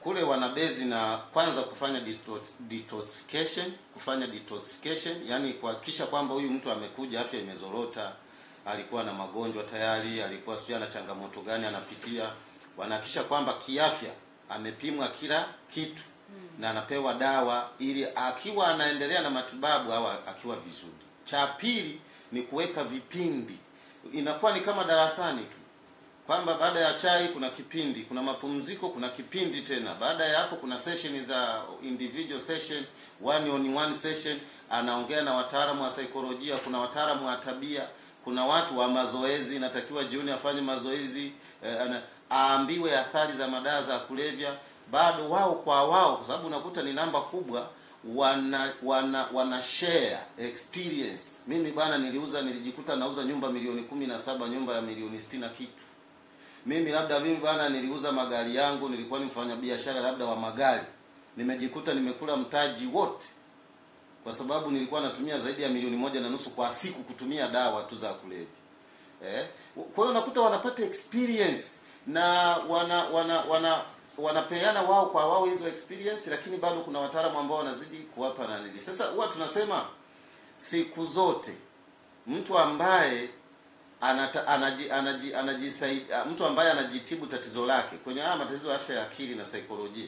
kule wanabezi na kwanza kufanya detoxification, yani kuhakikisha kwamba huyu mtu amekuja afya imezorota, alikuwa na magonjwa tayari, alikuwa sio na changamoto gani anapitia, wanahakikisha kwamba kiafya amepimwa kila kitu na anapewa dawa ili akiwa anaendelea na matibabu au akiwa vizuri. Cha pili ni kuweka vipindi, inakuwa ni kama darasani tu, kwamba baada ya chai kuna kipindi, kuna mapumziko, kuna kipindi tena. Baada ya hapo kuna session za individual session, one on one session, anaongea na wataalamu wa saikolojia, kuna wataalamu wa tabia, kuna watu wa mazoezi, natakiwa jioni afanye mazoezi, aambiwe athari za madawa za kulevya. Bado wao kwa wao, kwa sababu unakuta ni namba kubwa, wana share experience. Mimi bwana nilijikuta nauza nyumba milioni 17, nyumba ya milioni 60 kitu. Mimi bwana niliuza magari yangu, nilikuwa nimfanya biashara labda wa magari. Nimejikuta nimekula mtaji wote kwa sababu nilikuwa natumia zaidi ya milioni 1.5 kwa siku kutumia dawa tu za kulevya. Kwa hiyo unakuta wanapata experience na wanapeana wao kwa wao hizo experience, lakini bado kuna wataalamu ambao wanazidi kuwapa nanili. Sasa huwa tunasema siku zote mtu ambaye mtu ambaye anajitibu tatizo lake kwenye haya matatizo ya afya ya akili na saikolojia,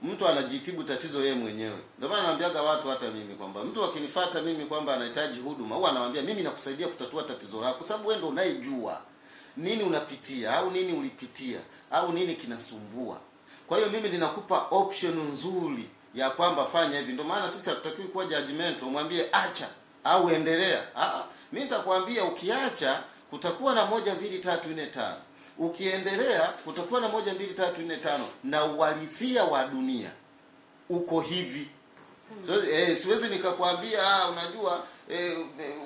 mtu anajitibu tatizo yeye mwenyewe. Ndio maana naambiaga watu, hata mimi, kwamba mtu akinifuata mimi kwamba anahitaji huduma, huwa anawaambia mimi nakusaidia kutatua tatizo lako, kwa sababu wewe ndio unayejua nini unapitia au nini ulipitia au nini kinasumbua. Kwa hiyo mimi ninakupa option nzuri ya kwamba fanya hivi. Ndio maana sisi hatutakiwi kuwa judgmental, mwambie acha au endelea. Mimi nitakwambia ukiacha kutakuwa na 1 2 3 4 5. Ukiendelea kutakuwa na 1 2 3 4 5, na uhalisia wa dunia uko hivi. So, siwezi nikakwambia unajua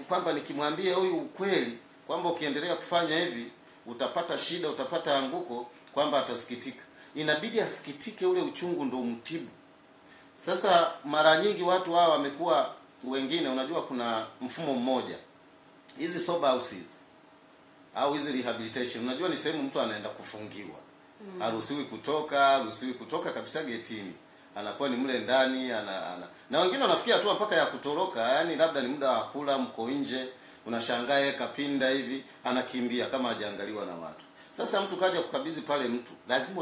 kwamba nikimwambia huyu ukweli kwamba ukiendelea kufanya hivi utapata shida, utapata anguko, kwamba atasikitika. Inabidi asikitike, ule uchungu ndio umtibu. Sasa mara nyingi watu hao wamekuwa wengine, unajua kuna mfumo mmoja, hizi sober houses au hizi rehabilitation, unajua ni sehemu mtu anaenda kufungiwa. Haruhusiwi kutoka kabisa getini. Anakuwa ni mle ndani, na wengine wanafikia tu mpaka ya kutoroka, yani labda ni muda wa kula, mko nje, unashangaa yeye kapinda hivi, anakimbia kama hajaangaliwa na watu. Sasa mtu kaja kukabidhi pale, mtu lazima